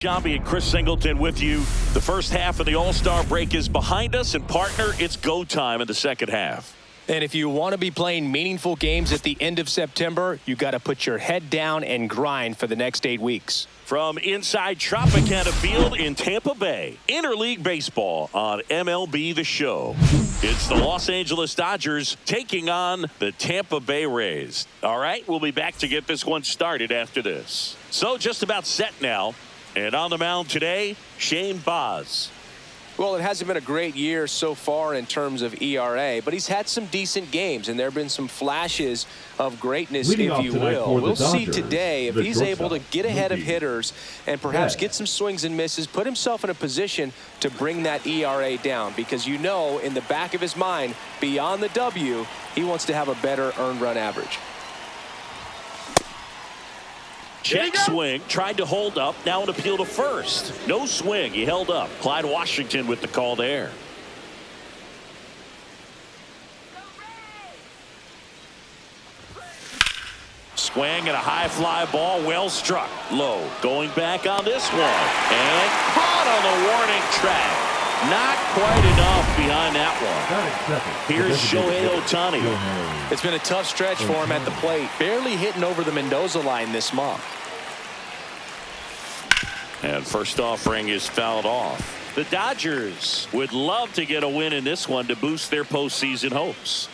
Jambi and Chris Singleton with you. The first half of the All-Star break is behind us, and partner, it's go time in the second half. And if you want to be playing meaningful games at the end of September, you got to put your head down and grind for the next 8 weeks. From inside Tropicana Field in Tampa Bay, Interleague Baseball on MLB The Show. It's the Los Angeles Dodgers taking on the Tampa Bay Rays. All right, we'll be back to get this one started after this. So just about set now. And on the mound today, Shane Baz. Well, it hasn't been a great year so far in terms of ERA, but he's had some decent games, and there have been some flashes of greatness, if you will. We'll see today if he's able to get ahead of hitters and perhaps get some swings and misses, put himself in a position to bring that ERA down, because you know in the back of his mind, beyond the W, he wants to have a better earned run average. Check swing, tried to hold up, now an appeal to first. No swing, he held up. Clyde Washington with the call there. Swing and a high fly ball, well struck. Low, going back on this one. And caught on the warning track. Not quite enough behind that one. Here's Shohei Ohtani. It's been a tough stretch for him at the plate. Barely hitting over the Mendoza line this month. And first offering is fouled off. The Dodgers would love to get a win in this one to boost their postseason hopes.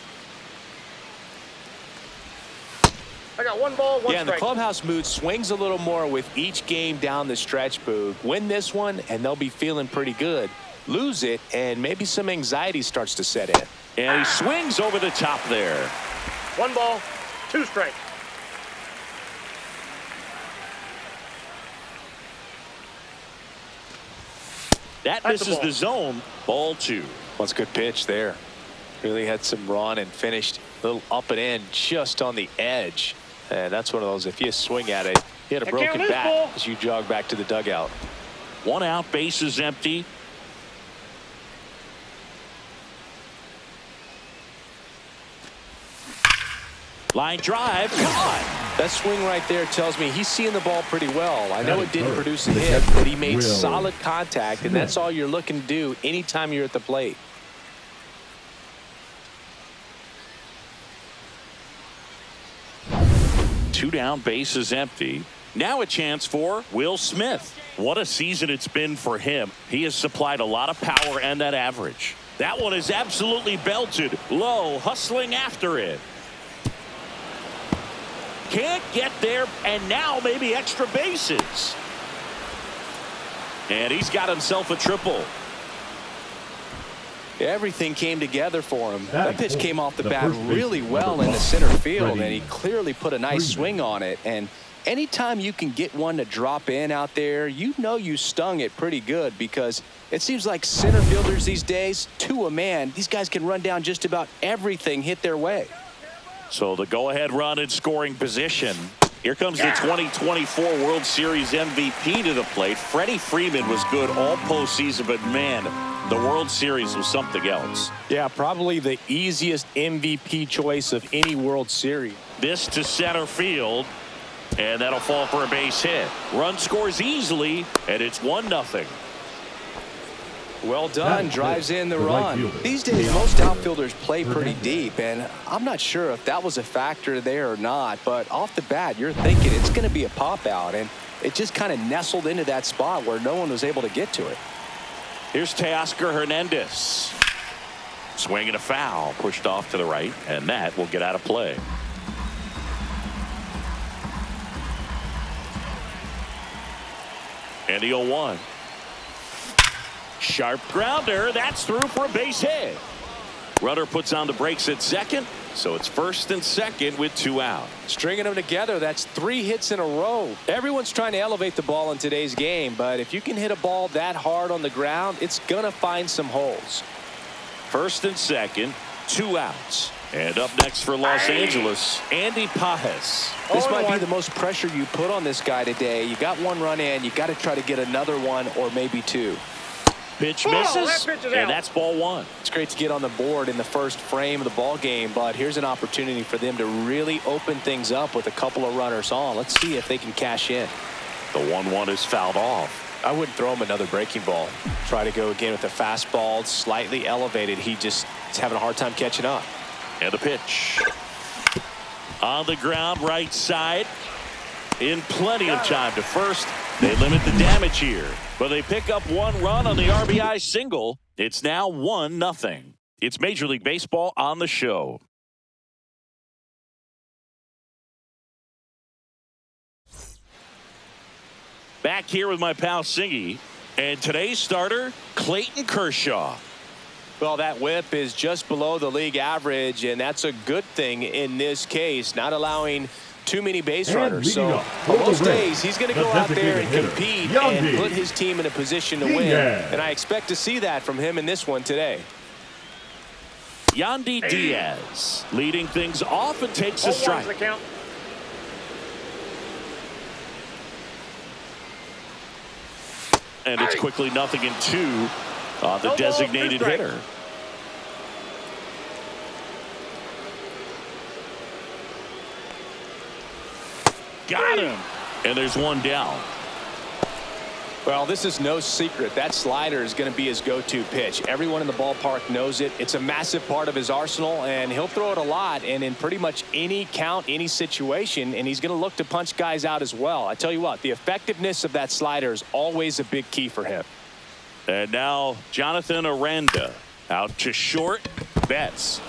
I got one ball, one strike. The clubhouse mood swings a little more with each game down the stretch, Boog. Win this one, and they'll be feeling pretty good. Lose it, and maybe some anxiety starts to set in. And he swings over the top there. One ball, two strikes. That misses the zone. Ball two. Well, it's a good pitch there. Really had some run and finished a little up and in just on the edge. And that's one of those, if you swing at it, you hit a broken bat as you jog back to the dugout. One out, base is empty. Line drive, caught. That swing right there tells me he's seeing the ball pretty well. I know it didn't produce a hit, but he made solid contact, and that's all you're looking to do anytime you're at the plate. Two down, base is empty. Now a chance for Will Smith. What a season it's been for him. He has supplied a lot of power and that average. That one is absolutely belted. Low, hustling after it. Can't get there, and now maybe extra bases. And he's got himself a triple. Everything came together for him. That pitch came off the bat really well in the center field, and he clearly put a nice swing on it. And anytime you can get one to drop in out there, you know you stung it pretty good, because it seems like center fielders these days, to a man, these guys can run down just about everything hit their way. So the go-ahead run in scoring position. Here comes the 2024 World Series MVP to the plate. Freddie Freeman was good all postseason, but man, the World Series was something else. Yeah, probably the easiest MVP choice of any World Series. This to center field, and that'll fall for a base hit. Run scores easily, and it's 1-0. Well done, drives in the run. These days, most outfielders play pretty deep, and I'm not sure if that was a factor there or not, but off the bat, you're thinking it's going to be a pop-out, and it just kind of nestled into that spot where no one was able to get to it. Here's Teoscar Hernandez. Swinging a foul, pushed off to the right, and that will get out of play. And the 0-1. Sharp grounder. That's through for a base hit. Runner puts on the brakes at second, so it's first and second with 2 out. Stringing them together, that's 3 hits in a row. Everyone's trying to elevate the ball in today's game, but if you can hit a ball that hard on the ground, it's going to find some holes. First and second, 2 outs. And up next for Los Angeles, Andy Pages. This might be the most pressure you put on this guy today. You got 1 run in, you got to try to get another one or maybe 2. Pitch misses, and that's ball 1. It's great to get on the board in the first frame of the ball game, but here's an opportunity for them to really open things up with a couple of runners on. Let's see if they can cash in. The 1-1 is fouled off. I wouldn't throw him another breaking ball. Try to go again with the fastball, slightly elevated. He just is having a hard time catching up. And the pitch. On the ground, right side. In plenty of time to first. They limit the damage here, but they pick up one run on the RBI single. It's now 1-0. It's Major League Baseball on the show. Back here with my pal Singy, and today's starter, Clayton Kershaw. Well, that whip is just below the league average, and that's a good thing in this case, not allowing too many base runners. So on most days, he's going to go out there and compete and put his team in a position to win. And I expect to see that from him in this one today. Yandy Diaz leading things off and takes a strike. And it's quickly 0-2 on the designated hitter. Got him. And there's one down. Well, this is no secret. That slider is going to be his go-to pitch. Everyone in the ballpark knows it. It's a massive part of his arsenal, and he'll throw it a lot and in pretty much any count, any situation, and he's going to look to punch guys out as well. I tell you what, the effectiveness of that slider is always a big key for him. And now Jonathan Aranda out to short. Betts.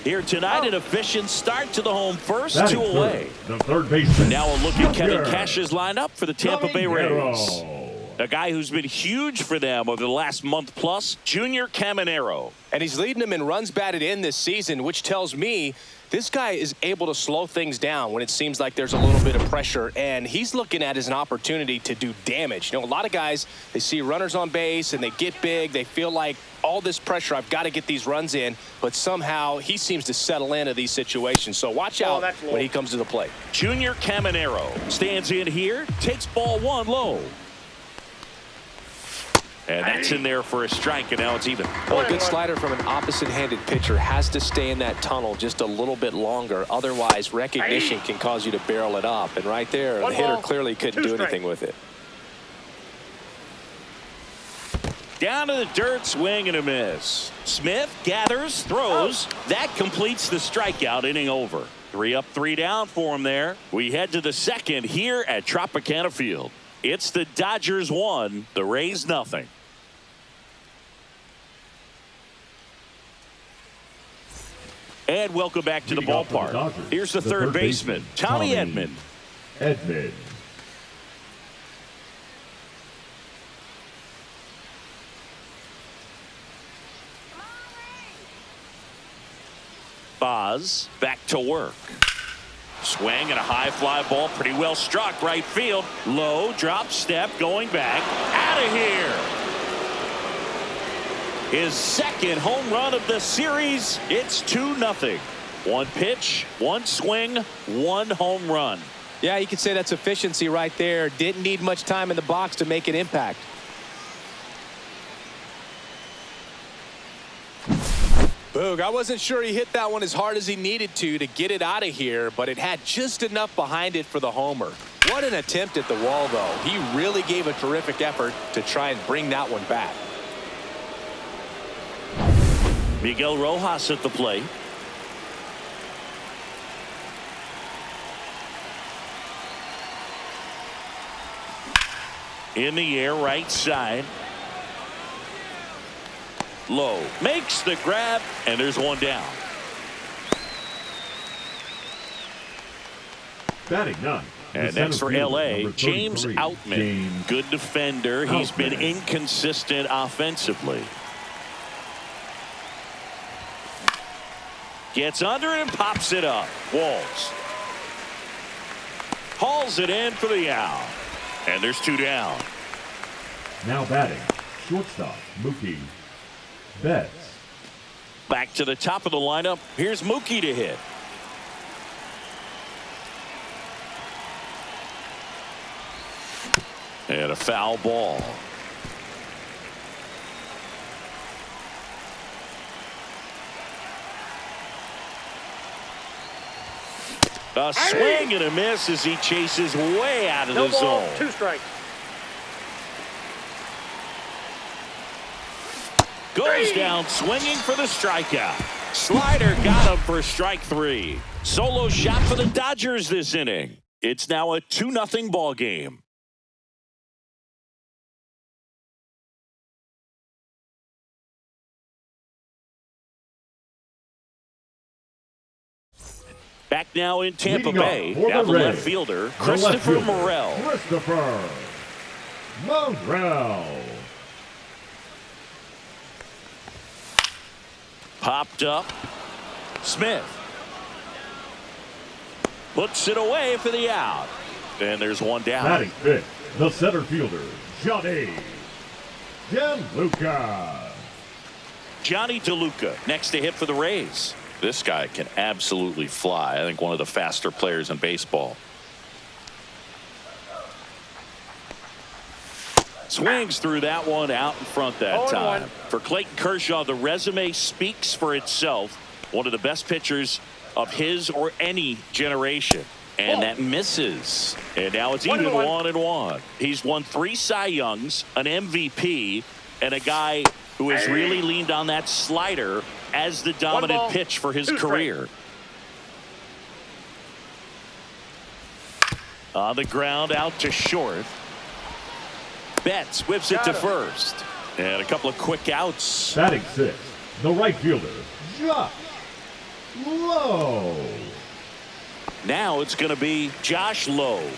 Here tonight, an efficient start to the home first, 2 away. The third baseman. Now a look at Kevin Cash's lineup for the Tampa Bay Rays. A guy who's been huge for them over the last month plus, Junior Caminero. And he's leading them in runs batted in this season, which tells me this guy is able to slow things down when it seems like there's a little bit of pressure, and he's looking at it as an opportunity to do damage. You know, a lot of guys, they see runners on base and they get big. They feel like all this pressure, I've got to get these runs in, but somehow he seems to settle into these situations. So watch out when he comes to the plate. Junior Caminero stands in here, takes ball 1 low. And that's in there for a strike, and now it's even. Well, a good slider from an opposite-handed pitcher has to stay in that tunnel just a little bit longer. Otherwise, recognition can cause you to barrel it up. And right there, the hitter clearly couldn't do anything with it. Down to the dirt, swing and a miss. Smith gathers, throws. That completes the strikeout, inning over. 3 up, 3 down for him there. We head to the second here at Tropicana Field. It's the Dodgers 1, the Rays 0. And welcome back to the ballpark. Here's the third baseman, Tommy Edman. Boz back to work. Swing and a high fly ball, pretty well struck, right field. Low drop step, going back, out of here. His second home run of the series. It's 2-0. 1 pitch, 1 swing, 1 home run. Yeah, you could say that's efficiency right there. Didn't need much time in the box to make an impact. Boog, I wasn't sure he hit that one as hard as he needed to get it out of here, but it had just enough behind it for the homer. What an attempt at the wall, though. He really gave a terrific effort to try and bring that one back. Miguel Rojas at the plate. In the air, right side. Low, makes the grab, and there's one down. Batting 9. And next for LA, James Outman. Good defender. He's been inconsistent offensively. Gets under it and pops it up. Walls. Hauls it in for the out. And there's 2 down. Now batting, shortstop, Mookie Betts. Back to the top of the lineup. Here's Mookie to hit. And a foul ball. A swing and a miss as he chases way out of the zone. 2 strikes. Goes down swinging for the strikeout. Slider got him for strike 3. Solo shot for the Dodgers this inning. It's now a 2-0 ball game. Back now in Tampa Bay, now the left fielder, Christopher Morel. Christopher Morel. Popped up. Smith puts it away for the out. And there's one down. Batting fifth, the center fielder, Johnny DeLuca. Johnny DeLuca next to hit for the Rays. This guy can absolutely fly. I think one of the faster players in baseball. Swings through that one out in front that time. For Clayton Kershaw, the resume speaks for itself. One of the best pitchers of his or any generation. And that misses. And now it's even 1-1. He's won 3 Cy Youngs, an MVP, and a guy who has really leaned on that slider as the dominant pitch for his career. On the ground out to short. Betts whips it to first. And a couple of quick outs. Batting sixth, the right fielder, Josh Lowe. Now it's going to be Josh Lowe.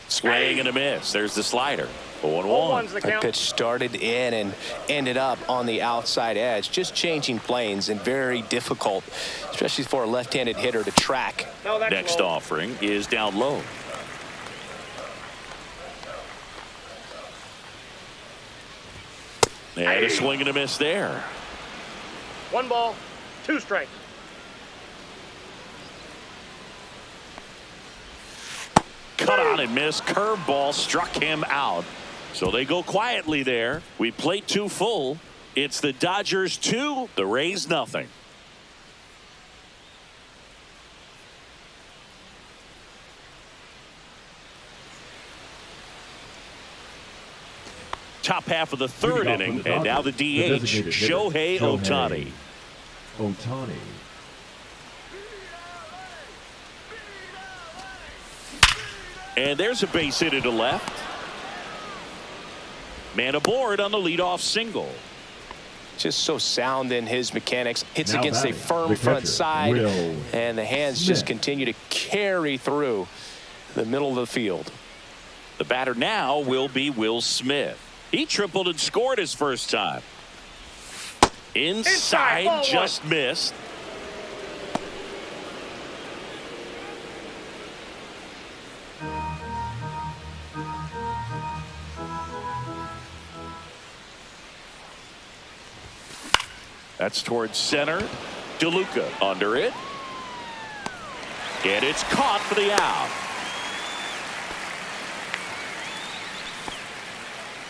Swing and a miss. There's the slider. 0-1. That pitch started in and ended up on the outside edge. Just changing planes and very difficult, especially for a left-handed hitter to track. Next offering is down low. And a swing and a miss there. 1 ball, 2 strikes. Cut on and miss. Curveball struck him out. So they go quietly there. We played 2 full. It's the Dodgers 2, the Rays nothing. Top half of the 3rd inning, and now the DH, Shohei Ohtani. And there's a base hit to left. Man aboard on the leadoff single. Just so sound in his mechanics. Hits against a firm front side, and the hands just continue to carry through the middle of the field. The batter now will be Will Smith. He tripled and scored his first time. Inside, just missed. That's towards center. DeLuca under it. And it's caught for the out.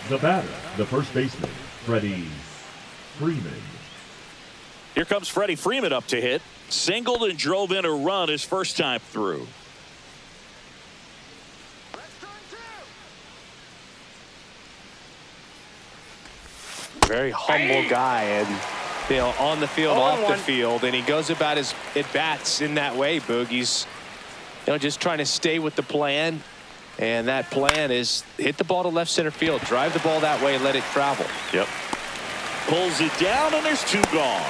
The batter, the first baseman, Freddie Freeman. Here comes Freddie Freeman up to hit. Singled and drove in a run his first time through. Very humble guy, and on the field, off the field, and he goes about his at-bats in that way, Boog. He's just trying to stay with the plan, and that plan is hit the ball to left center field, drive the ball that way, and let it travel. Yep. Pulls it down, and there's 2 gone.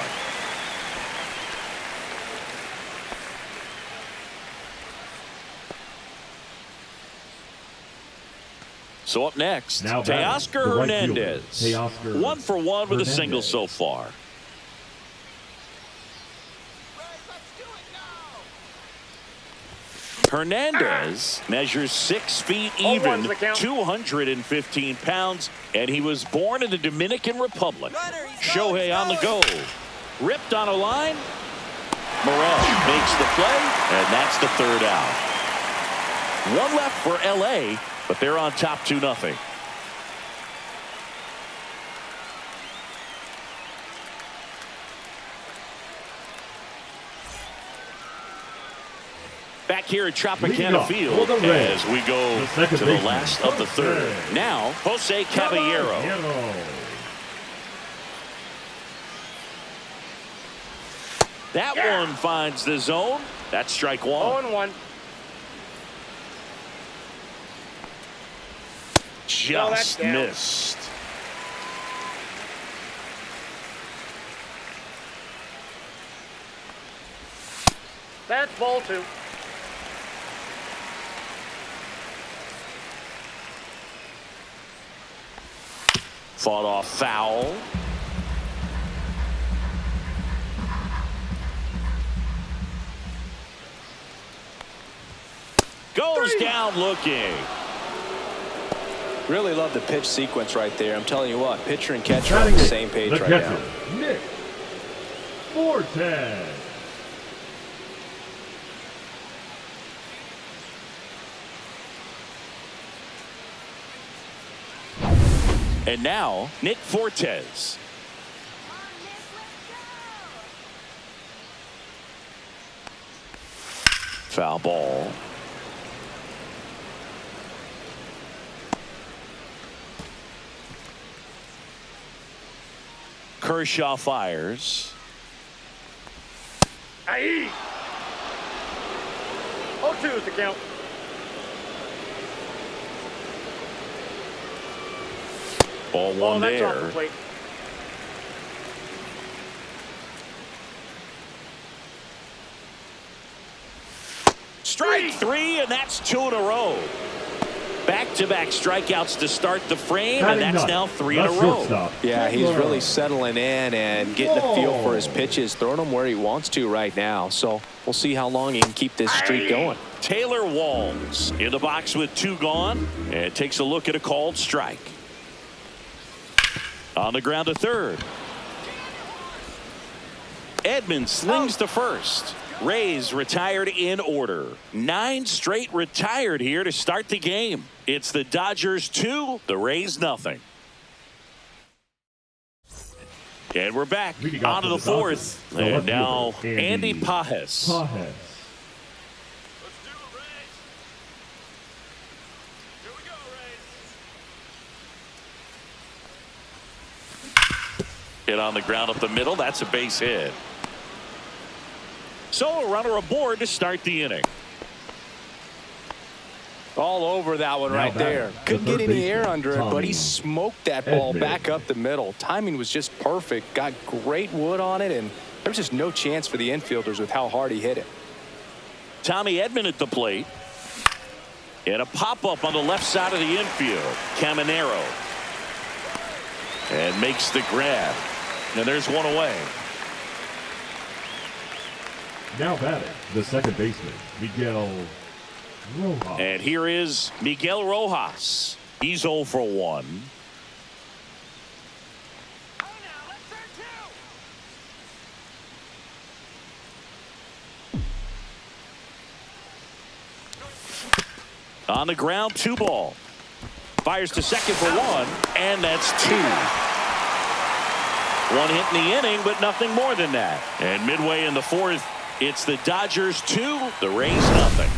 So up next, Teoscar Hernandez. 1 for 1 with a single so far. Hernandez measures 6 feet even, 215 pounds, and he was born in the Dominican Republic. Shohei on the go. Ripped on a line. Morel makes the play, and that's the 3rd out. 1 left for L.A., but they're on top 2-0. Back here at Tropicana Field as we go to the last of the third. Now, Jose Caballero. That one finds the zone. That's strike one. 0-1. Just missed. That's ball 2. Fought off foul. Goes down looking. Really love the pitch sequence right there. I'm telling you what, pitcher and catcher are on the same page right now. Nick Fortes. And now, Nick Fortes. Foul ball. Kershaw fires. Aye. 0-2 is the count. Ball one that's off there. the plate. Strike three, and that's 2 in a row. Back-to-back strikeouts to start the frame, and that's now 3 in a row. Yeah, he's really settling in and getting a feel for his pitches, throwing them where he wants to right now. So we'll see how long he can keep this streak going. Taylor Walls in the box with 2 gone, and takes a look at a called strike. On the ground to third. Edmonds slings to first. Rays retired in order. 9 straight retired here to start the game. It's the Dodgers 2, the Rays nothing. And we're back onto the fourth. And now Andy Pajes. Hit on the ground up the middle. That's a base hit. So a runner aboard to start the inning. All over that one right there. Couldn't get any air under it, but he smoked that ball back up the middle. Timing was just perfect. Got great wood on it, and there's just no chance for the infielders with how hard he hit it. Tommy Edman at the plate. And a pop-up on the left side of the infield. Caminero. And makes the grab. And there's one away. Now batting, the second baseman, Miguel Rojas. And here is Miguel Rojas. He's 0 for 1. On the ground, 2 ball. Fires to second for 1, and that's 2. 1 hit in the inning, but nothing more than that. And midway in the fourth, it's the Dodgers 2, the Rays nothing.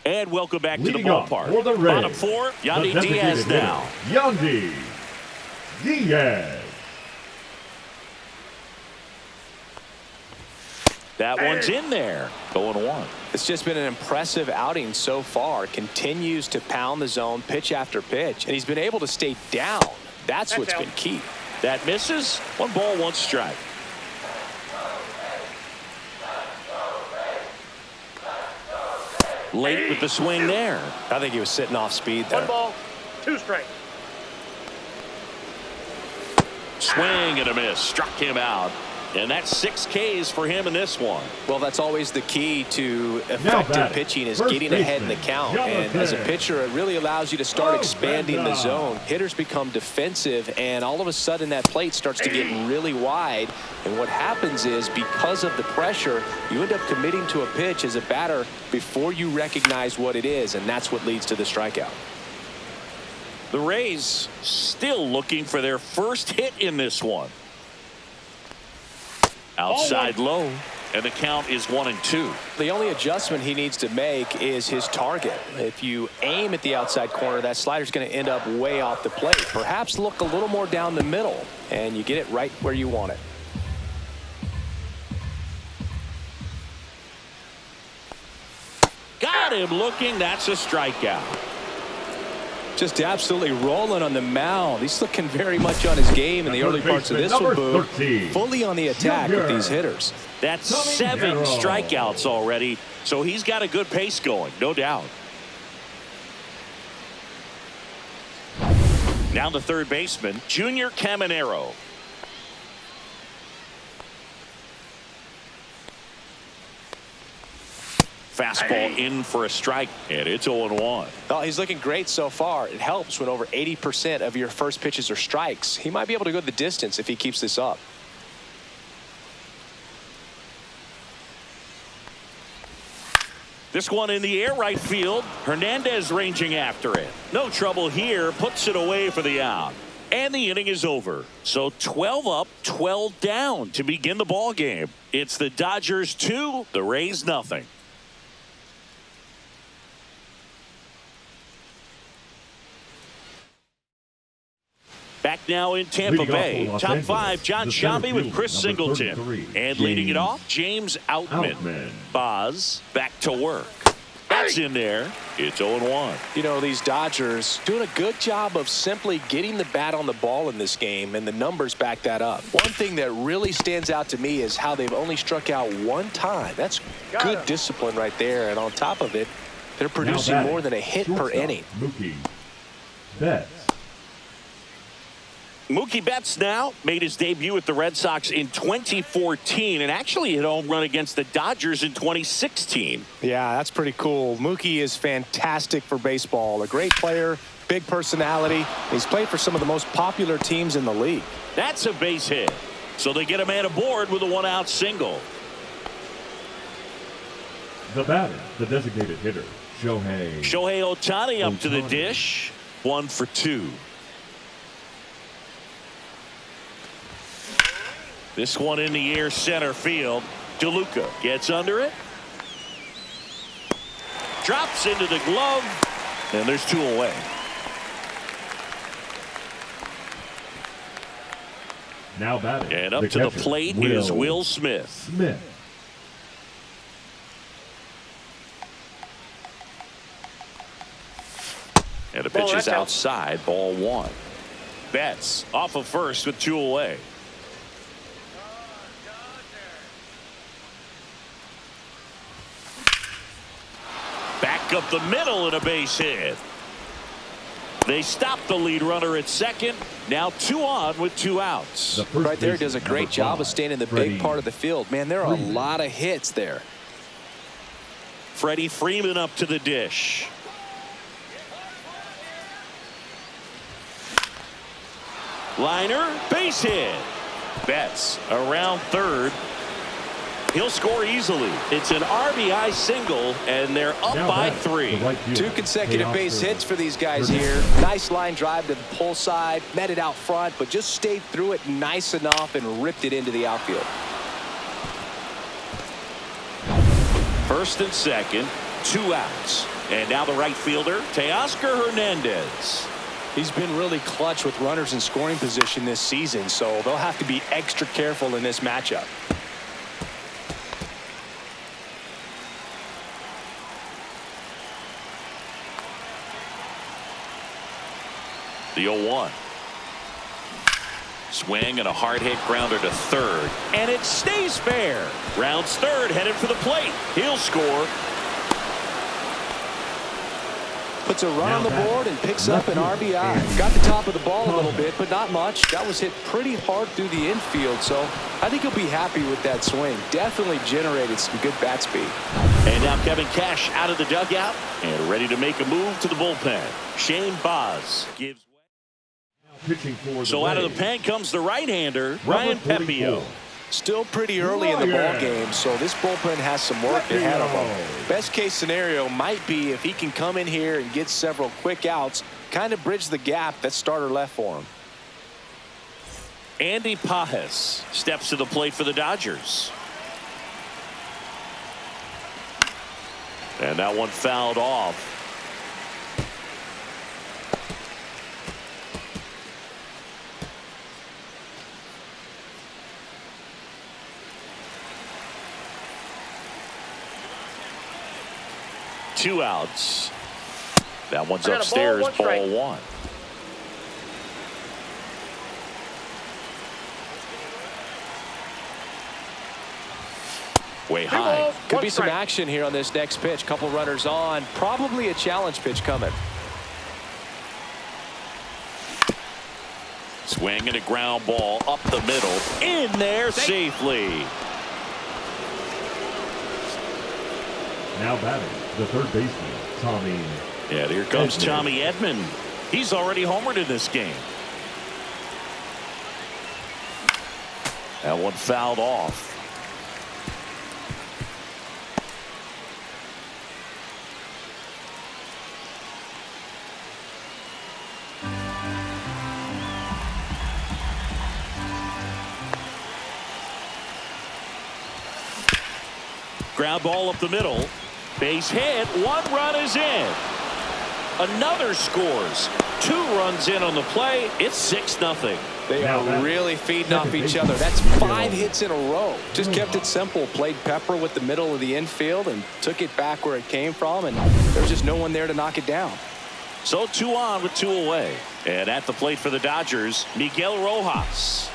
And welcome back to the ballpark. Bottom 4, Yandy Diaz now. Yandy Diaz. That one's in there. 0-1. It's just been an impressive outing so far. Continues to pound the zone pitch after pitch, and he's been able to stay down. That's what's been key. That misses. 1 ball, 1 strike. Late with the swing there. I think he was sitting off speed there. 1 ball, 2 strikes. Swing and a miss. Struck him out. And that's 6 Ks for him in this one. Well, that's always the key to effective pitching is getting ahead in the count. And as a pitcher, it really allows you to start expanding the zone. Hitters become defensive, and all of a sudden that plate starts to get really wide. And what happens is because of the pressure, you end up committing to a pitch as a batter before you recognize what it is, and that's what leads to the strikeout. The Rays still looking for their first hit in this one. Outside low, and the count is 1-2. The only adjustment he needs to make is his target. If you aim at the outside corner, that slider's going to end up way off the plate. Perhaps look a little more down the middle, and you get it right where you want it. Got him looking. That's a strikeout. Just absolutely rolling on the mound. He's looking very much on his game in the early parts of this one, Boo. Fully on the attack with these hitters. That's 7 strikeouts already, so he's got a good pace going, no doubt. Now the third baseman, Junior Caminero. Fastball in for a strike, and it's 0-1. Oh, he's looking great so far. It helps when over 80% of your first pitches are strikes. He might be able to go the distance if he keeps this up. This one in the air right field. Hernandez ranging after it. No trouble here. Puts it away for the out. And the inning is over. So 12 up, 12 down to begin the ball game. It's the Dodgers 2, the Rays nothing. Back now in Tampa Bay. Top 5, John Shambi with Chris Singleton. And leading it off, James Outman. Boz back to work. That's in there. It's 0-1. You know, these Dodgers doing a good job of simply getting the bat on the ball in this game, and the numbers back that up. One thing that really stands out to me is how they've only struck out 1 time. That's good discipline right there. And on top of it, they're producing more than a hit per inning. Mookie Betts now made his debut with the Red Sox in 2014 and actually hit a home run against the Dodgers in 2016. Yeah, that's pretty cool. Mookie is fantastic for baseball. A great player, big personality. He's played for some of the most popular teams in the league. That's a base hit. So they get a man aboard with a 1-out single. The batter, the designated hitter, Shohei Ohtani up to the dish. 1 for 2. This one in the air center field. DeLuca gets under it. Drops into the glove. And there's 2 away. Now batting. And up to the plate is Will Smith. And the pitch is outside. Ball 1. Betts off of first with 2 away. Back up the middle and a base hit. They stop the lead runner at second. Now 2 on with 2 outs. Right there does a great job of staying in the big part of the field. Man, there are a lot of hits there. Freddie Freeman up to the dish. Liner, base hit. Betts around third. He'll score easily. It's an RBI single, and they're up by 3. 2 consecutive base hits for these guys here. Nice line drive to the pull side, met it out front, but just stayed through it nice enough and ripped it into the outfield. First and second, 2 outs. And now the right fielder, Teoscar Hernandez. He's been really clutch with runners in scoring position this season, so they'll have to be extra careful in this matchup. The 0-1. Swing and a hard hit grounder to third. And it stays fair. Rounds third, headed for the plate. He'll score. puts a run on the board and picks up an RBI. Got the top of the ball a little bit, but not much. That was hit pretty hard through the infield, so I think he'll be happy with that swing. Definitely generated some good bat speed. And now Kevin Cash out of the dugout and ready to make a move to the bullpen. Shane Baz gives way. So out of the pen comes the right-hander, Ryan Pepiot. Still pretty early in the ball game, so this bullpen has some work ahead of him. Best case scenario might be if he can come in here and get several quick outs, kind of bridge the gap that starter left for him. Andy Pajes steps to the plate for the Dodgers. And that one fouled off. Two outs. That one's upstairs, ball one. Way high. Could be some action here on this next pitch. Couple runners on. Probably a challenge pitch coming. Swing and a ground ball up the middle. In there safely. Now batting, the third baseman, Tommy. Yeah, here comes Tommy Edman. He's already homered in this game. That one fouled off. Ground ball up the middle. Base hit. One run is in. Another scores. 2 runs in on the play. It's 6-0. They are really feeding off each other. That's 5 hits in a row. Just kept it simple. Played pepper with the middle of the infield and took it back where it came from. And there's just no one there to knock it down. So 2 on with 2 away. And at the plate for the Dodgers, Miguel Rojas.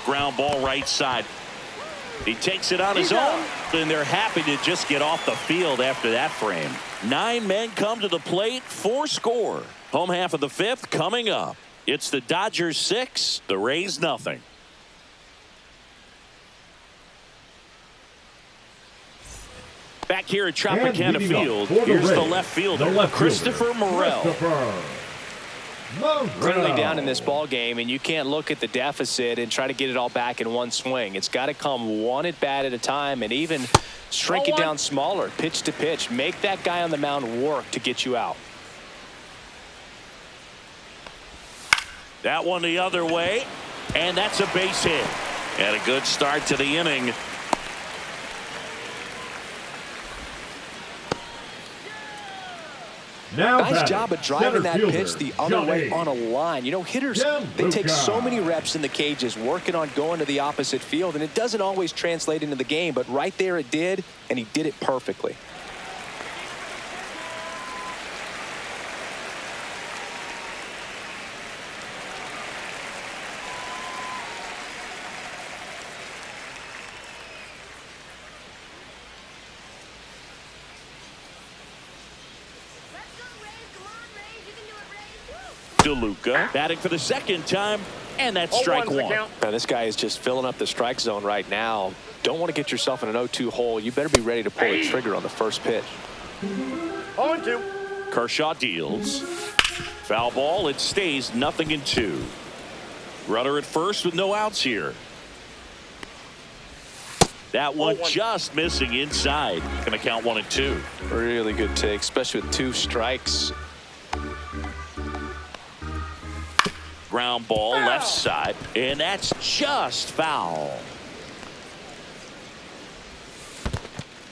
Ground ball right side. He takes it on his own, and they're happy to just get off the field after that frame. 9 men come to the plate, 4 score. Home half of the 5th coming up. It's the Dodgers 6, the Rays nothing. Back here at Tropicana Field, here's the left fielder, Christopher Morel. Clearly down in this ball game, and you can't look at the deficit and try to get it all back in one swing. It's got to come one at bat at a time, and even shrink it down smaller, pitch to pitch. Make that guy on the mound work to get you out. That one the other way, and that's a base hit. And a good start to the inning. Nice job of driving that pitch the other way on a line. You know, hitters, they take so many reps in the cages working on going to the opposite field, and it doesn't always translate into the game, but right there it did, and he did it perfectly. DeLuca batting for the 2nd time, and that's strike 1. Now, this guy is just filling up the strike zone right now. Don't want to get yourself in an 0-2 hole. You better be ready to pull the trigger on the first pitch. 0-2. Kershaw deals. Foul ball. It stays 0-2. Runner at first with no outs here. That one just missing inside. Gonna count 1-2. Really good take, especially with 2 strikes. Ground ball left side, and that's just foul.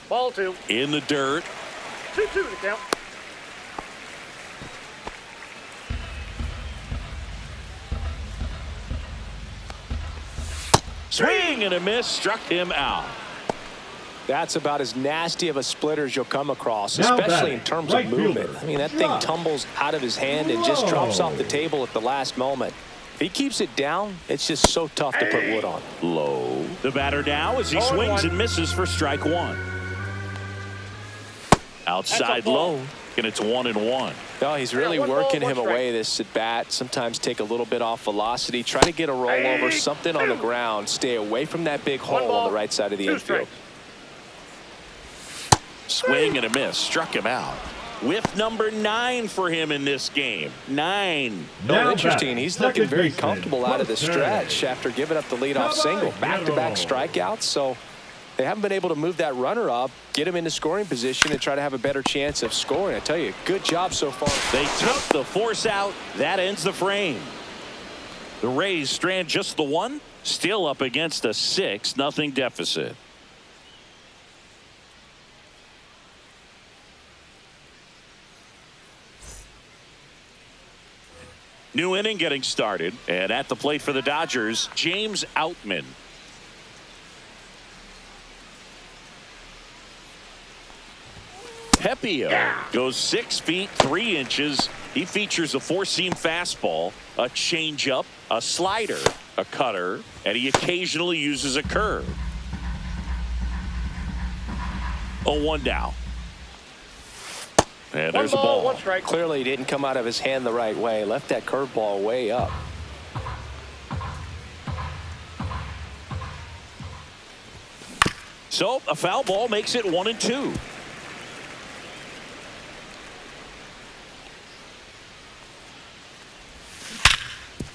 Ball 2. In the dirt. 2-2 to count. Swing and a miss, struck him out. That's about as nasty of a splitter as you'll come across, especially in terms of movement. I mean, that thing tumbles out of his hand and just drops off the table at the last moment. If he keeps it down, it's just so tough to put wood on. Low. The batter now as he swings and misses for strike 1. Outside low, and it's 1-1. No, he's really working him away this at bat. Sometimes take a little bit off velocity. Try to get a rollover, something on the ground. Stay away from that big hole on the right side of the infield. Swing and a miss. Struck him out. Whiff number 9 for him in this game. 9. No, interesting. He's looking very comfortable out of the stretch after giving up the leadoff single. Back-to-back strikeouts, so they haven't been able to move that runner up, get him into scoring position, and try to have a better chance of scoring. I tell you, good job so far. They took the force out. That ends the frame. The Rays strand just the 1, still up against a 6-0 deficit. New inning getting started, and at the plate for the Dodgers, James Outman. Pepio goes 6 feet 3 inches. He features a 4-seam fastball, a changeup, a slider, a cutter, and he occasionally uses a curve. 0-1 now. And there's a ball. 1 strike. Clearly he didn't come out of his hand the right way. Left that curveball way up. So a foul ball makes it 1-2.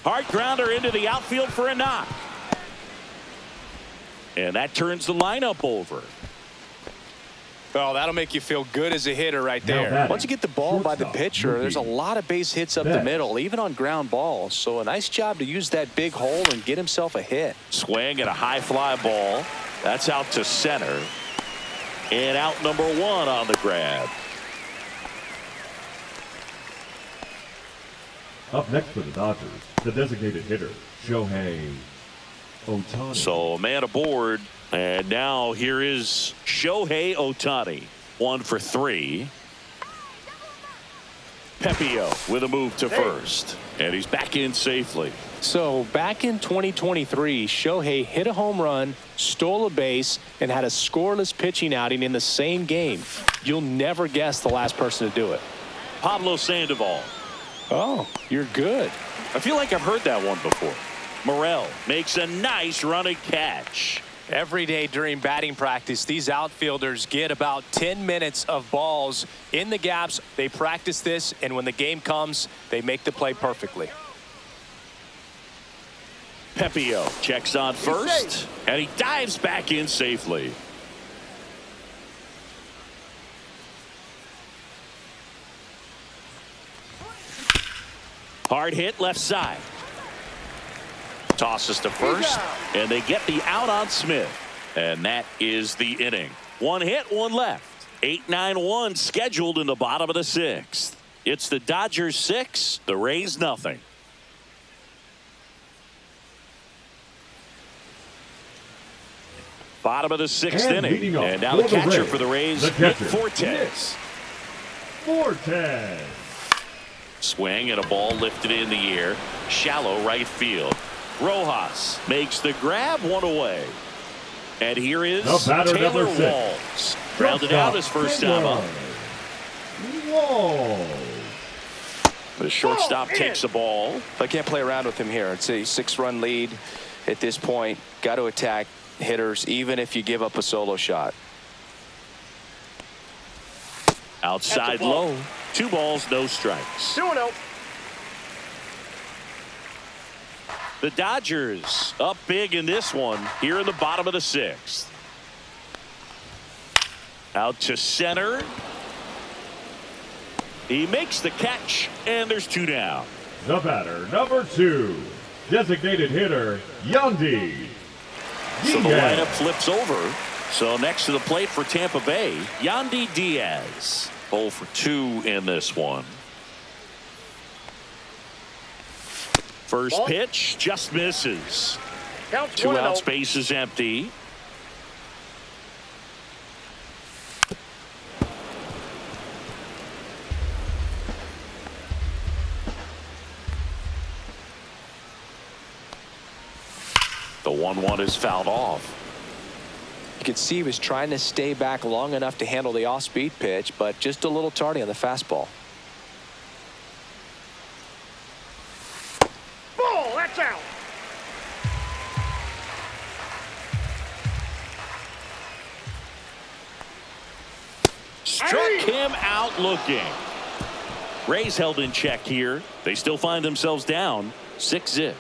Hard grounder into the outfield for a knock. And that turns the lineup over. Oh, that'll make you feel good as a hitter right there. Once you get the ball by the pitcher, there's a lot of base hits up the middle, even on ground balls. So a nice job to use that big hole and get himself a hit. Swing and a high fly ball. That's out to center. And out number 1 on the grab. Up next for the Dodgers, the designated hitter, Shohei Ohtani. So man aboard, and now here is Shohei Ohtani. 1 for 3. Pepio with a move to first, and he's back in safely. So back in 2023, Shohei hit a home run, stole a base, and had a scoreless pitching outing in the same game. You'll never guess the last person to do it. Pablo Sandoval. Oh, you're good. I feel like I've heard that one before. Morel makes a nice running catch. Every day during batting practice, these outfielders get about 10 minutes of balls in the gaps. They practice this, and when the game comes, they make the play perfectly. Pepio checks on first, and he dives back in safely. Hard hit left side. Tosses to first, and they get the out on Smith. And that is the inning. 1 hit, 1 left. 8-9-1 scheduled in the bottom of the 6th. It's the Dodgers 6, the Rays nothing. Bottom of the 6th inning. And now the catcher for the Rays, Nick Fortes. Fortes. Swing and a ball lifted in the air. Shallow right field. Rojas makes the grab, 1 away. And here is Taylor Walls. Grounded out his first time up. The shortstop takes the ball. I can't play around with him here. It's a 6-run lead at this point. Got to attack hitters, even if you give up a solo shot. Outside low. 2 balls, no strikes. 2-0. The Dodgers up big in this one here in the bottom of the 6th. Out to center. He makes the catch, and there's 2 down. The batter, number 2, designated hitter, Yandy. So the lineup flips over. So next to the plate for Tampa Bay, Yandy Diaz. 0 for 2 in this one. First pitch just misses. Counts 2 out, 1-0. space is empty. The 1-1 is fouled off. You could see he was trying to stay back long enough to handle the off-speed pitch, but just a little tardy on the fastball. Ball, that's out. Struck him out looking. Rays held in check here. They still find themselves down 6-0.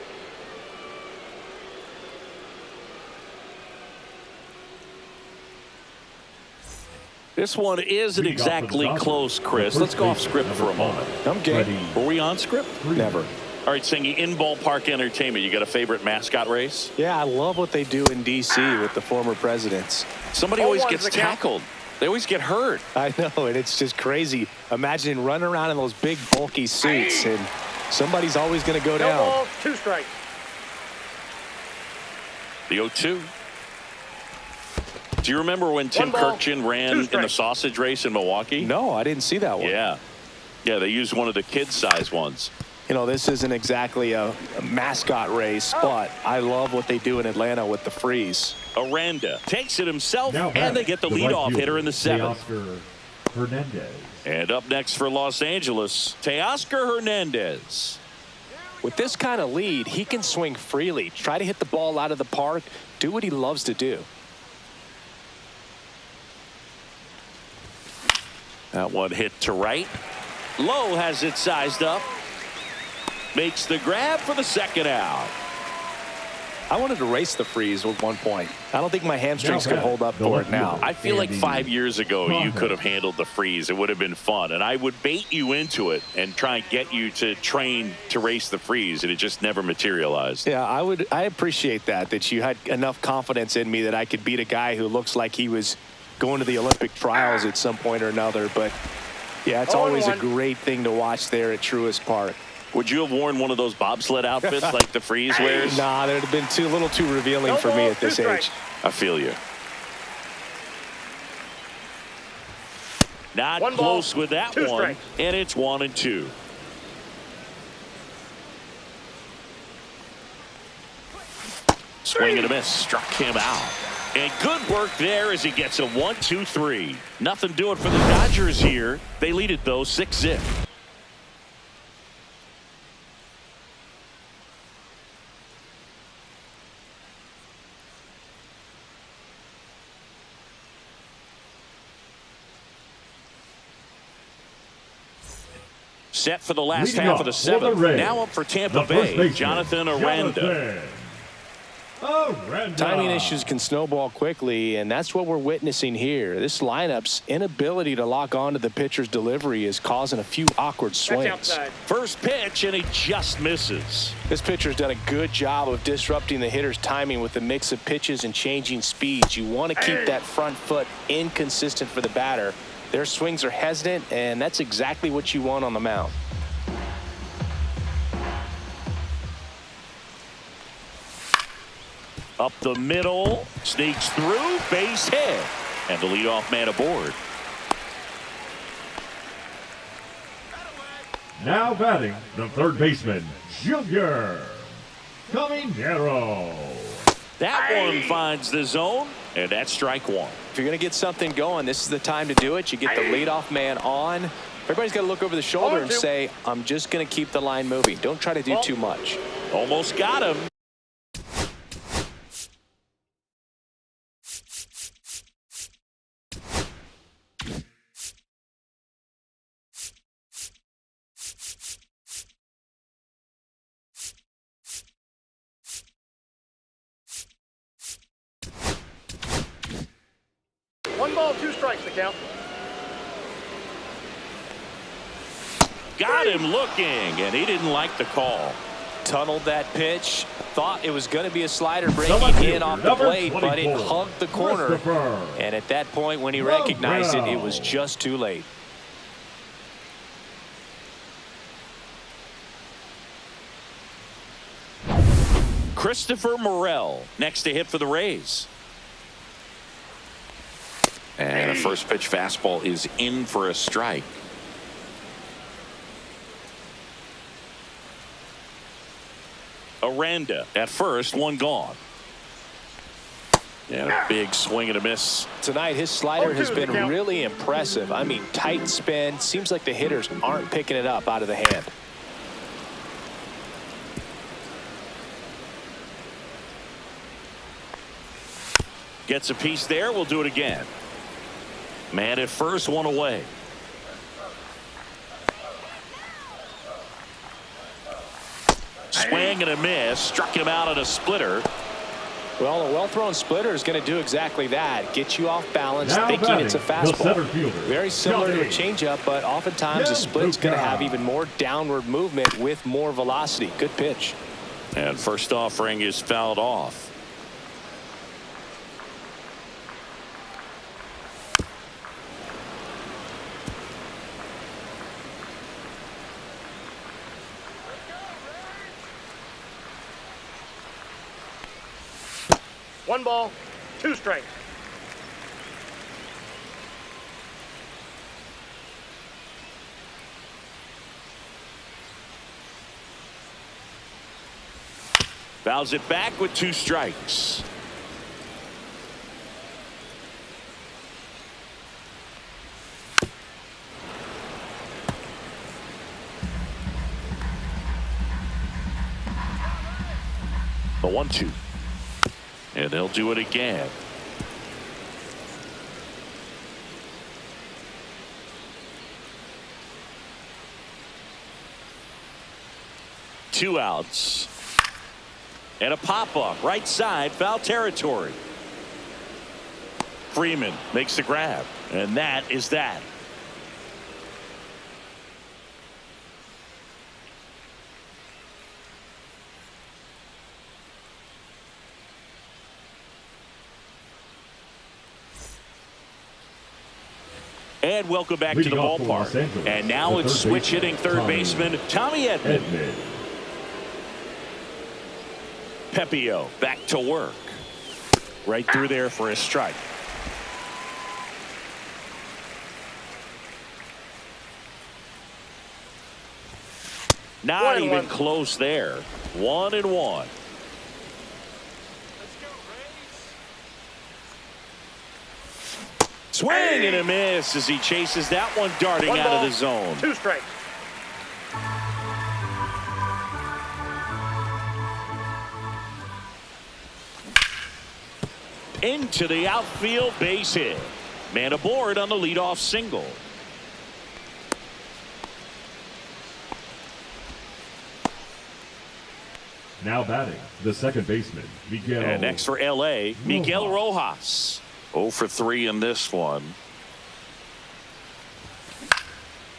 This one isn't exactly close, Chris. Let's go off script for a moment. I'm game. Were we on script? Never. All right, Singy, in ballpark entertainment, you got a favorite mascot race? Yeah, I love what they do in D.C. with the former presidents. Somebody always gets tackled. They always get hurt. I know, and it's just crazy. Imagine running around in those big, bulky suits, and somebody's always going to go No down. ball, 2 strikes. The 0-2. Do you remember when Tim Kirkchin ran in the sausage race in Milwaukee? No, I didn't see that one. Yeah. Yeah, they used one of the kid-size ones. You know, this isn't exactly a mascot race, but I love what they do in Atlanta with the freeze. Aranda takes it himself, and they get the leadoff hitter in the 7th. Hernandez. And up next for Los Angeles, Teoscar Hernandez. With this kind of lead, he can swing freely, try to hit the ball out of the park, do what he loves to do. That one hit to right. Lowe has it sized up. Makes the grab for the 2nd out. I wanted to race the freeze at one point. I don't think my hamstrings could hold up for it now. I feel like 5 years ago you could have handled the freeze. It would have been fun, and I would bait you into it and try and get you to train to race the freeze, and it just never materialized. Yeah, I appreciate that you had enough confidence in me that I could beat a guy who looks like he was going to the Olympic trials at some point or another. But yeah, it's always a great thing to watch there at Truist Park. Would you have worn one of those bobsled outfits like the freeze wears? Nah, that would have been a little too revealing for me at this age. I feel you. Not close with that one, and it's 1-2. Swing and a miss, struck him out. And good work there as he gets a 1-2-3. Nothing doing for the Dodgers here. They lead it, though, 6-0. Set for the last half of the 7th. Now up for Tampa Bay, Jonathan Aranda. Timing issues can snowball quickly, and that's what we're witnessing here. This lineup's inability to lock onto the pitcher's delivery is causing a few awkward swings. First pitch, and he just misses. This pitcher's done a good job of disrupting the hitter's timing with the mix of pitches and changing speeds. You want to keep that front foot inconsistent for the batter. Their swings are hesitant, and that's exactly what you want on the mound. Up the middle, sneaks through, base hit, and the leadoff man aboard. Now batting, the third baseman, Junior Caminero. That one finds the zone, and that's strike one. If you're going to get something going, this is the time to do it. You get the leadoff man on. Everybody's got to look over the shoulder and say, I'm just going to keep the line moving. Don't try to do too much. Almost got him. One ball, 2 strikes to count. Got him looking, and he didn't like the call. Tunneled that pitch. Thought it was going to be a slider breaking in off the blade, but it hugged the corner. And at that point, when he recognized it, it was just too late. Christopher Morel next to hit for the Rays. And a first pitch fastball is in for a strike. Aranda at first, one gone. And a big swing and a miss. Tonight, his slider has been really impressive. I mean, tight spin. Seems like the hitters aren't picking it up out of the hand. Gets a piece there. We'll do it again. Man at first, one away. Swing and a miss. Struck him out at a splitter. Well, a well-thrown splitter is going to do exactly that. Get you off balance, Now thinking batting, it's a the fastball. center fielder, Very similar to a Kershaw. changeup, but oftentimes a split's going to have even more downward movement with more velocity. Good pitch. And first offering is fouled off. One ball, two strikes. Fouls it back with 2 strikes. The 1-2. And they'll do it again. Two outs. And a pop-up right side, foul territory. Freeman makes the grab, and that is that. And welcome back to the Leading off for ballpark. Los Angeles, And now the it's third switch baseman, hitting third baseman Tommy Edman. Pepio back to work. Right through there for a strike. Not even close there. 1-1. Swing and a miss as he chases that one darting One out ball, of the zone. 2 strikes. Into the outfield, base hit. Man aboard on the leadoff single. Now batting, the second baseman, Miguel. And next for LA, Miguel Rojas. 0 for 3 in this one.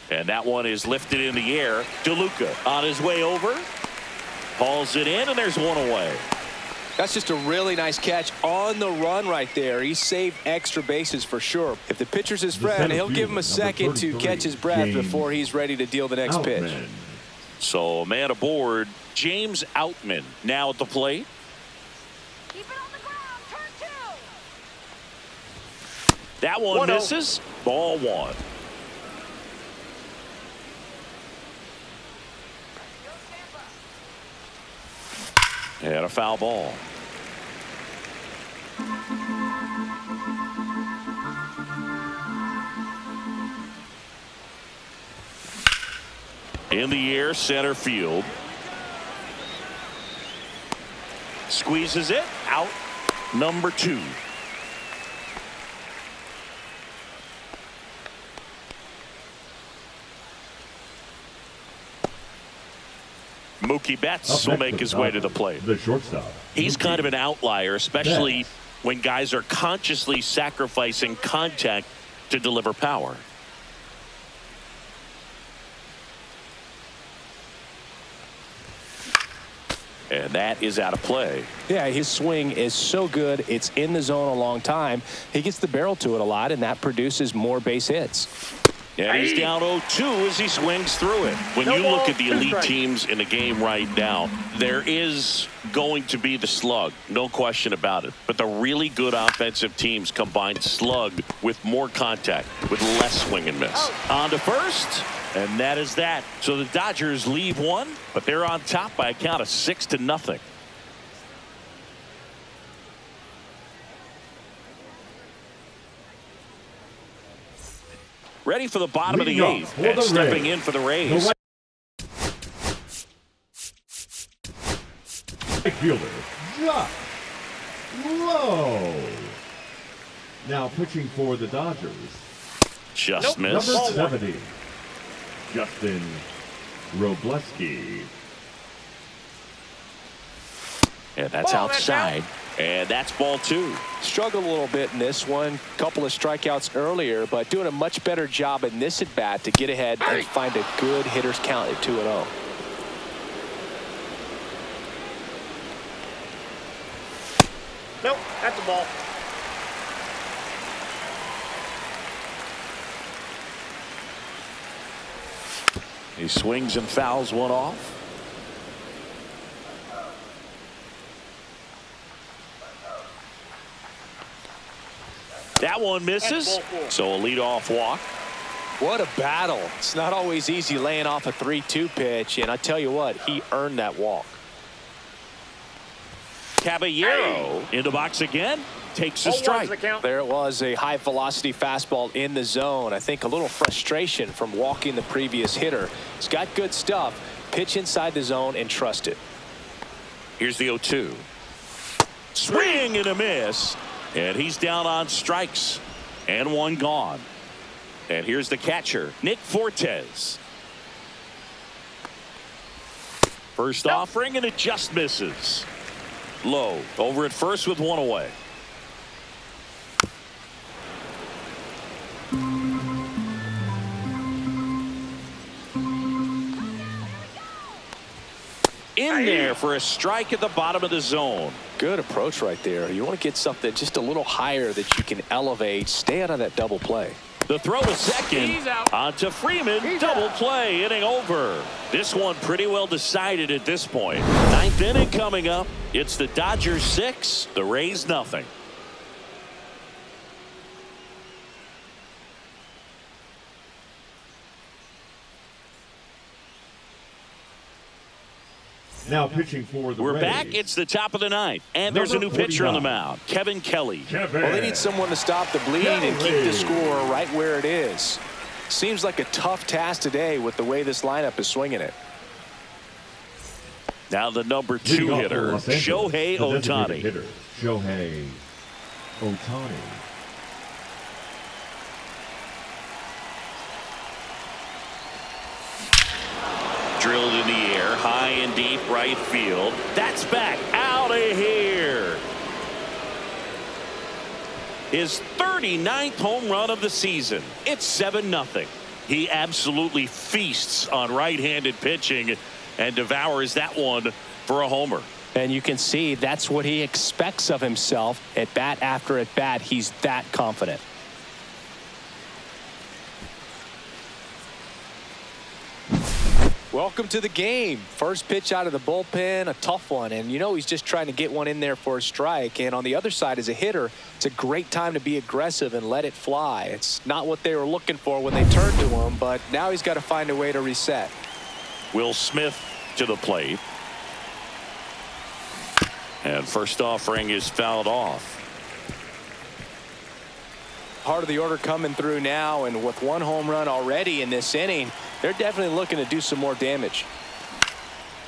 And that one is lifted in the air. DeLuca on his way over. Hauls it in, and there's one away. That's just a really nice catch on the run right there. He saved extra bases for sure. If the pitcher's his friend, he'll give him a second to catch his breath before he's ready to deal the next pitch. So man aboard, James Outman now at the plate. Keep it on the ground. Turn 2. That one 1-0. misses. Ball 1. And a foul ball. In the air, center field. Squeezes it out. Number 2. Mookie Betts will make his way to the plate. The shortstop. He's kind of an outlier, especially when guys are consciously sacrificing contact to deliver power. And that is out of play. Yeah, his swing is so good. It's in the zone a long time. He gets the barrel to it a lot, and that produces more base hits. And he's down 0-2 as he swings through it. When you look at the elite teams in the game right now, there is going to be the slug, no question about it. But the really good offensive teams combine slug with more contact, with less swing and miss. On to first, and that is that. So the Dodgers leave one, but they're on top by a count of 6-0. Ready for the bottom of the Leading eighth. off for And the stepping Rays. in for the Rays. Right fielder, just low. Now pitching for the Dodgers, Just missed. number 70, Justin Robleski. And that's Ball, that's outside. And that's ball 2. Struggled a little bit in this one. Couple of strikeouts earlier, but doing a much better job in this at bat to get ahead and find a good hitter's count at 2-0. Nope, that's a ball. He swings and fouls one off. That one misses. So a leadoff walk. What a battle. It's not always easy laying off a 3-2 pitch, and I tell you what, he earned that walk. Caballero into box again. Takes a 0-1's strike. the count. There it was, a high velocity fastball in the zone. I think a little frustration from walking the previous hitter. He's got good stuff. Pitch inside the zone and trust it. Here's the 0-2. Swing and a miss. And he's down on strikes. And one gone. And here's the catcher, Nick Fortes. First offering, and it just misses. Low over at first with one away. In there for a strike at the bottom of the zone. Good approach right there. You want to get something just a little higher that you can elevate. Stay out of that double play. The throw is second. He's out. On to Freeman. He's Double out. play. Inning over. This one pretty well decided at this point. Ninth inning coming up. It's the Dodgers 6. The Rays nothing. Now pitching for the We're Rays, back. It's the top of the ninth. And there's a new Number pitcher on the 49. mound. Kevin Kelly. Kevin. Well, they need someone to stop the bleed and keep the score right where it is. Seems like a tough task today with the way this lineup is swinging it. Now the number 2 Leading off for hitter, Los Angeles, Shohei the designated Ohtani. hitter, Shohei Ohtani. Drilled in the air, high and deep right field. That's back out of here. His 39th home run of the season. It's 7-0. He absolutely feasts on right-handed pitching and devours that one for a homer. And you can see that's what he expects of himself at bat after at bat. He's that confident. Welcome to the game. First pitch out of the bullpen, a tough one. And you know he's just trying to get one in there for a strike. And on the other side, as a hitter, it's a great time to be aggressive and let it fly. It's not what they were looking for when they turned to him, but now he's got to find a way to reset. Will Smith to the plate. And first offering is fouled off. Part of the order coming through now, and with one home run already in this inning, they're definitely looking to do some more damage.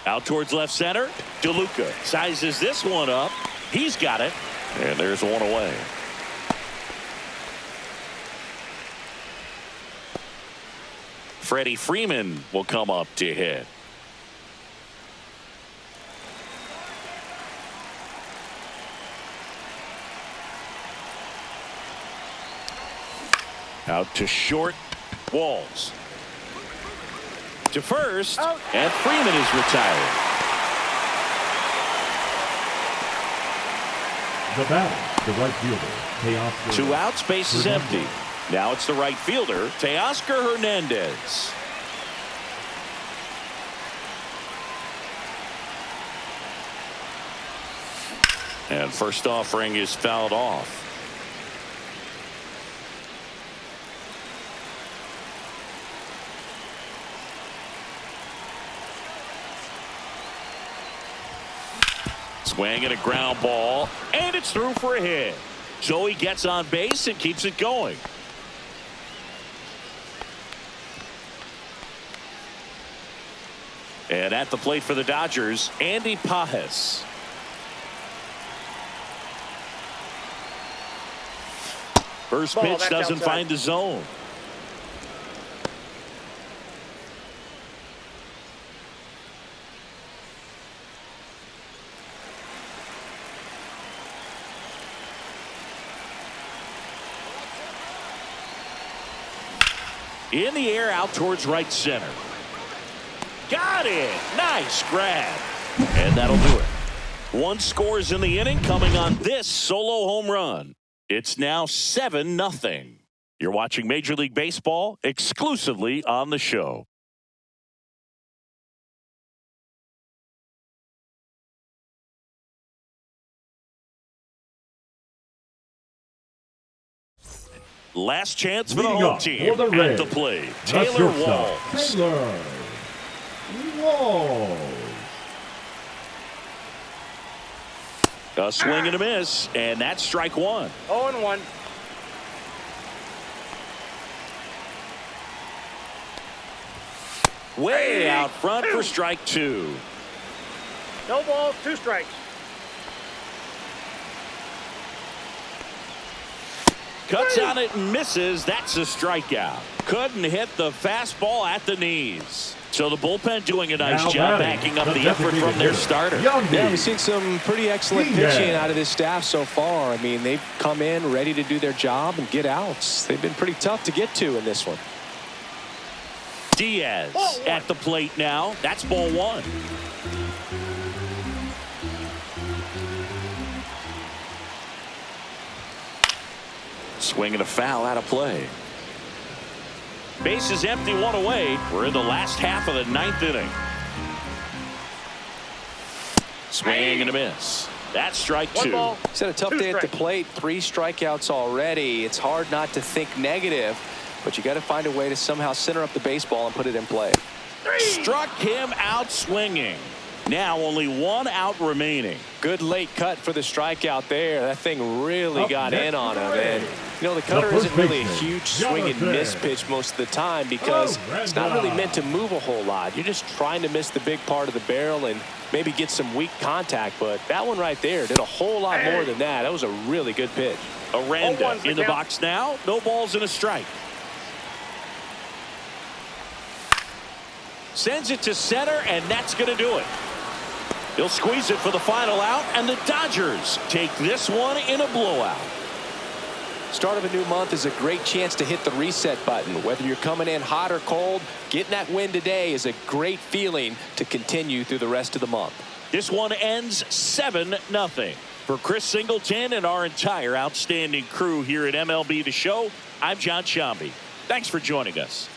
Out towards left center. DeLuca sizes this one up. He's got it. And there's one away. Freddie Freeman will come up to hit. Out to short. Walls. To first. And Freeman is retired. The batter, the right fielder, Teoscar. 2 outs, base is Hernandez. empty. Now it's the right fielder, Teoscar Hernandez. And first offering is fouled off. Swing and a ground ball, and it's through for a hit. So he gets on base and keeps it going. And at the plate for the Dodgers, Andy Pajes. First Ball, pitch that's doesn't outside. find the zone. In the air, out towards right center. Got it. Nice grab. And that'll do it. One scores in the inning coming on this solo home run. It's now 7-0. You're watching Major League Baseball exclusively on the show. Last chance for the home team for the at the Reds, plate. the Taylor shortstop, Walls. Taylor Walls. A swing and a miss, and that's strike one. 0-1. Way out front for strike two. No balls, 2 strikes. Cuts on it and misses. That's a strikeout. Couldn't hit the fastball at the knees. So the bullpen doing a nice job backing up the effort from their starter. Yeah, we've seen some pretty excellent pitching out of this staff so far. I mean, they've come in ready to do their job and get outs. They've been pretty tough to get to in this one. Diaz at the plate now. That's ball one. Swing and a foul out of play. Base is empty, one away. We're in the last half of the 9th inning. Swing and a miss. That's strike two. He's had a tough day at the plate. 3 strikeouts already. It's hard not to think negative, but you got to find a way to somehow center up the baseball and put it in play. Struck him out swinging. Now only 1 out remaining. Good late cut for the strikeout there. That thing really got in on him. And, you know, the cutter first isn't really a baseman, huge swing and miss pitch most of the time because it's not really meant to move a whole lot. You're just trying to miss the big part of the barrel and maybe get some weak contact. But that one right there did a whole lot more than that. That was a really good pitch. Aranda in the box now. No balls and a strike. Sends it to center, and that's going to do it. He'll squeeze it for the final out, and the Dodgers take this one in a blowout. Start of a new month is a great chance to hit the reset button. Whether you're coming in hot or cold, getting that win today is a great feeling to continue through the rest of the month. This one ends 7-0. For Chris Singleton and our entire outstanding crew here at MLB The Show, I'm John Shambi. Thanks for joining us.